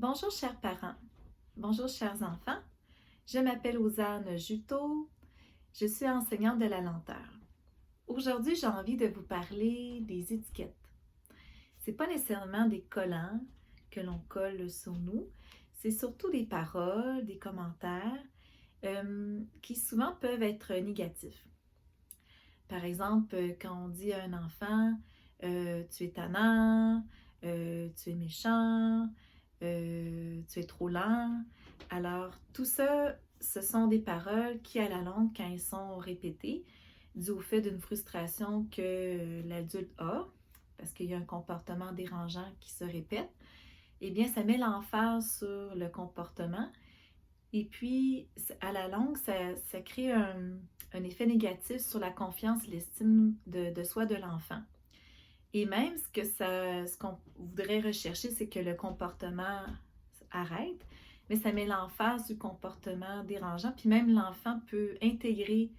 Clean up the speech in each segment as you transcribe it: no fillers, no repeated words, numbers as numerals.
Bonjour chers parents, bonjour chers enfants, je m'appelle Osanne Juteau, je suis enseignante de la lenteur. Aujourd'hui, j'ai envie de vous parler des étiquettes. Ce n'est pas nécessairement des collants que l'on colle sur nous, c'est surtout des paroles, des commentaires qui souvent peuvent être négatifs. Par exemple, quand on dit à un enfant tu es tannant, tu es méchant, tu es trop lent. Alors, tout ça, ce sont des paroles qui, à la longue, quand elles sont répétées, dû au fait d'une frustration que l'adulte a, parce qu'il y a un comportement dérangeant qui se répète, eh bien, ça met l'emphase sur le comportement. Et puis, à la longue, ça crée un effet négatif sur la confiance et l'estime de soi de l'enfant. Et même ce qu'on voudrait rechercher, c'est que le comportement arrête, mais ça met l'emphase du comportement dérangeant. Puis même l'enfant peut intégrer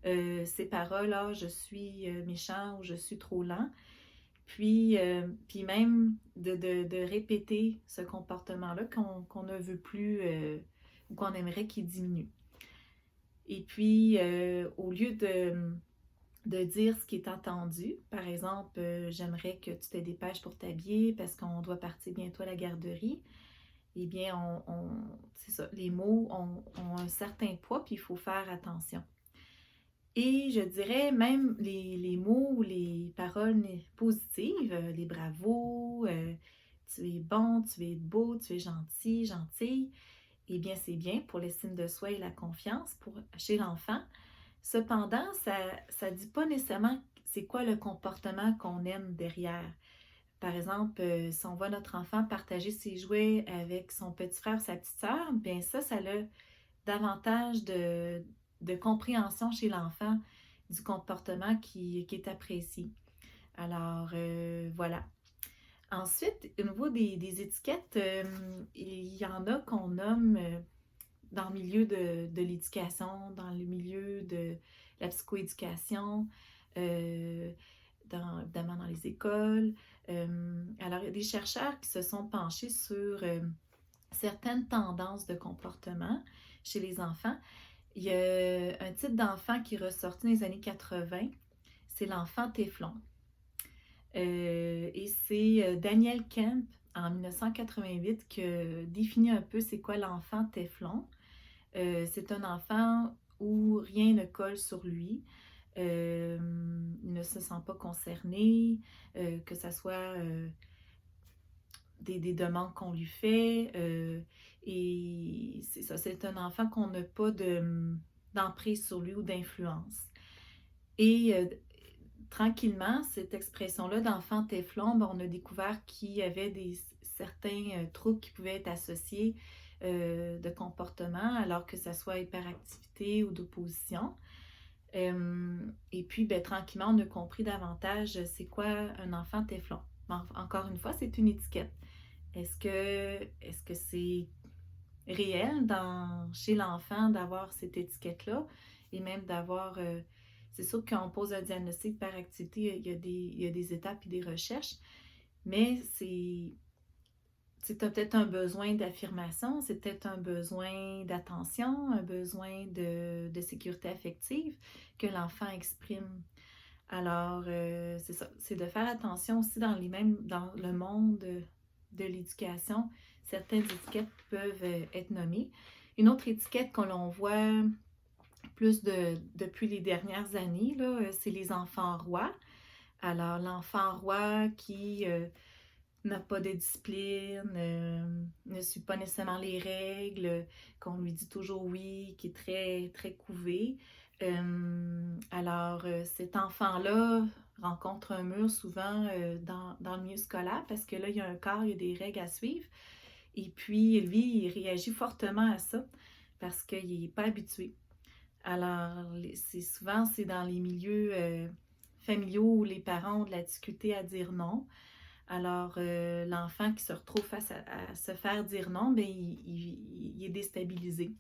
ces paroles, ah, je suis méchant ou je suis trop lent. Puis même de répéter ce comportement-là qu'on ne veut plus ou qu'on aimerait qu'il diminue. Et puis, au lieu de dire ce qui est entendu. Par exemple, j'aimerais que tu te dépêches pour t'habiller parce qu'on doit partir bientôt à la garderie. Eh bien, c'est ça, les mots ont un certain poids, puis il faut faire attention. Et je dirais même les mots ou les paroles positives, les bravos, tu es bon, tu es beau, tu es gentil, gentille, eh bien, c'est bien pour l'estime de soi et la confiance chez l'enfant. Cependant, ça ne dit pas nécessairement c'est quoi le comportement qu'on aime derrière. Par exemple, si on voit notre enfant partager ses jouets avec son petit frère ou sa petite sœur, bien ça a davantage de compréhension chez l'enfant du comportement qui est apprécié. Alors, voilà. Ensuite, au niveau des étiquettes, il y en a qu'on nomme dans le milieu de l'éducation, dans le milieu de la psychoéducation, évidemment dans les écoles. Alors, il y a des chercheurs qui se sont penchés sur certaines tendances de comportement chez les enfants. Il y a un type d'enfant qui est ressorti dans les années 80, c'est l'enfant téflon. Et c'est Daniel Kemp, en 1988, qui a défini un peu c'est quoi l'enfant téflon. C'est un enfant où rien ne colle sur lui. Il ne se sent pas concerné, que ce soit des demandes qu'on lui fait. Et c'est ça, c'est un enfant qu'on n'a pas d'emprise sur lui ou d'influence. Et tranquillement, cette expression-là d'enfant téflon, ben, on a découvert qu'il y avait certains troubles qui pouvaient être associés de comportement, alors que ce soit hyperactivité ou d'opposition. Et puis, ben, tranquillement, on a compris davantage c'est quoi un enfant téflon. Encore une fois, c'est une étiquette. Est-ce que c'est réel chez l'enfant d'avoir cette étiquette-là et même d'avoir... c'est sûr que quand on pose un diagnostic d'hyperactivité, il y a des étapes et des recherches, mais c'est peut-être un besoin d'affirmation, c'est peut-être un besoin d'attention, un besoin de sécurité affective que l'enfant exprime. Alors, c'est ça, c'est de faire attention aussi dans le monde de l'éducation, certaines étiquettes peuvent être nommées. Une autre étiquette que l'on voit plus depuis les dernières années, là, c'est les enfants rois. Alors, l'enfant roi qui n'a pas de discipline, ne suit pas nécessairement les règles, qu'on lui dit toujours oui, qui est très, très couvé. Alors, cet enfant-là rencontre un mur souvent dans le milieu scolaire parce que là, il y a un cadre, il y a des règles à suivre. Et puis, lui, il réagit fortement à ça parce qu'il n'est pas habitué. Alors, c'est dans les milieux familiaux où les parents ont de la difficulté à dire non. Alors, l'enfant qui se retrouve face à se faire dire non, bien, il est déstabilisé.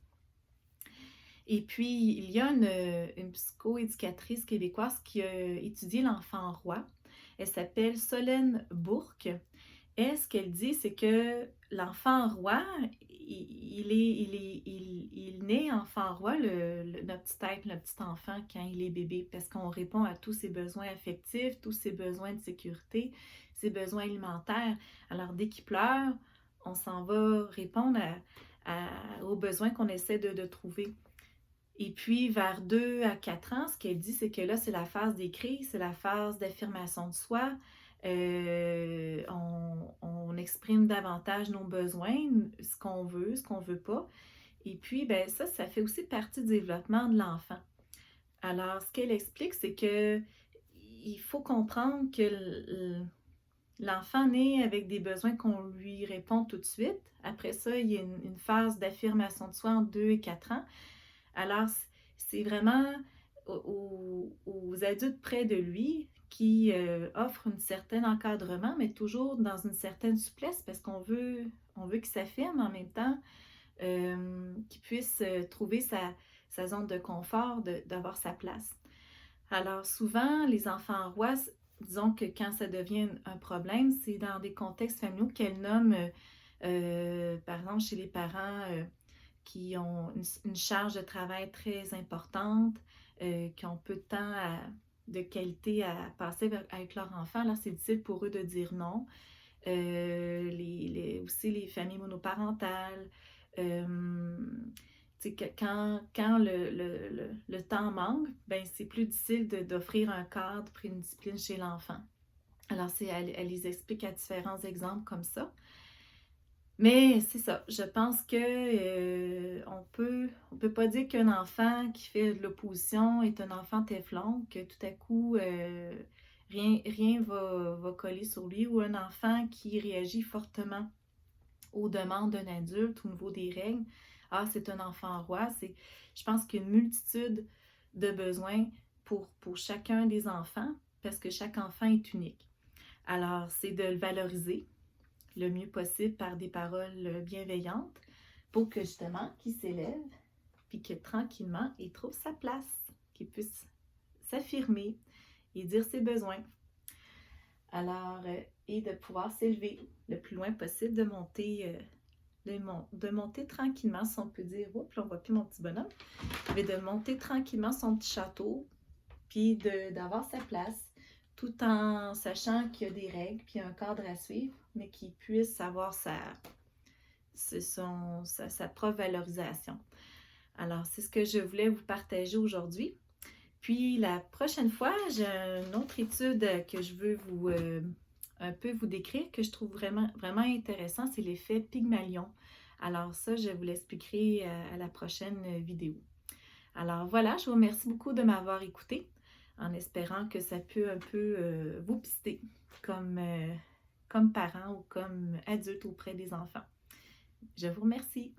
Et puis, il y a une psychoéducatrice québécoise qui a étudié l'enfant roi. Elle s'appelle Solène Bourque. elle, ce qu'elle dit, c'est que l'enfant roi, il naît enfant roi, notre petit être, notre petit enfant, quand il est bébé, parce qu'on répond à tous ses besoins affectifs, tous ses besoins de sécurité, ses besoins alimentaires. Alors, dès qu'il pleure, on s'en va répondre aux besoins qu'on essaie de trouver. Et puis, vers 2 à 4 ans, ce qu'elle dit, c'est que là, c'est la phase des crises, c'est la phase d'affirmation de soi. On exprime davantage nos besoins, ce qu'on veut pas. Et puis, ben ça fait aussi partie du développement de l'enfant. Alors, ce qu'elle explique, c'est que il faut comprendre que l'enfant naît avec des besoins qu'on lui répond tout de suite. Après ça, il y a une phase d'affirmation de soi entre 2 et 4 ans. Alors, c'est vraiment aux adultes près de lui qui offrent un certain encadrement, mais toujours dans une certaine souplesse parce on veut qu'il s'affirme en même temps, qu'il puisse trouver sa zone de confort, d'avoir sa place. Alors, souvent, les enfants rois, disons que quand ça devient un problème, c'est dans des contextes familiaux qu'elle nomme, par exemple, chez les parents qui ont une charge de travail très importante, qui ont peu de temps de qualité à passer avec leur enfant. Alors, c'est difficile pour eux de dire non. Aussi les familles monoparentales. Quand le temps manque, ben, c'est plus difficile d'offrir un cadre puis une discipline chez l'enfant. Alors, elle les explique à différents exemples comme ça. Mais c'est ça, je pense que on peut pas dire qu'un enfant qui fait de l'opposition est un enfant téflon, que tout à coup rien va coller sur lui, ou un enfant qui réagit fortement aux demandes d'un adulte au niveau des règles. Ah, c'est un enfant roi. Je pense qu'il y a une multitude de besoins pour chacun des enfants, parce que chaque enfant est unique. Alors, c'est de le valoriser le mieux possible par des paroles bienveillantes pour que justement qu'il s'élève puis que tranquillement il trouve sa place, qu'il puisse s'affirmer et dire ses besoins. Alors, et de pouvoir s'élever le plus loin possible, de monter tranquillement, si on peut dire, oups, là on voit plus mon petit bonhomme, mais de monter tranquillement son petit château, puis d'avoir sa place, tout en sachant qu'il y a des règles, puis un cadre à suivre, mais qu'il puisse avoir sa propre valorisation. Alors, c'est ce que je voulais vous partager aujourd'hui. Puis, la prochaine fois, j'ai une autre étude que je veux un peu vous décrire, que je trouve vraiment, vraiment intéressant, c'est l'effet Pygmalion. Alors ça, je vous l'expliquerai à la prochaine vidéo. Alors voilà, je vous remercie beaucoup de m'avoir écouté, en espérant que ça peut un peu vous pister comme parent ou comme adulte auprès des enfants. Je vous remercie.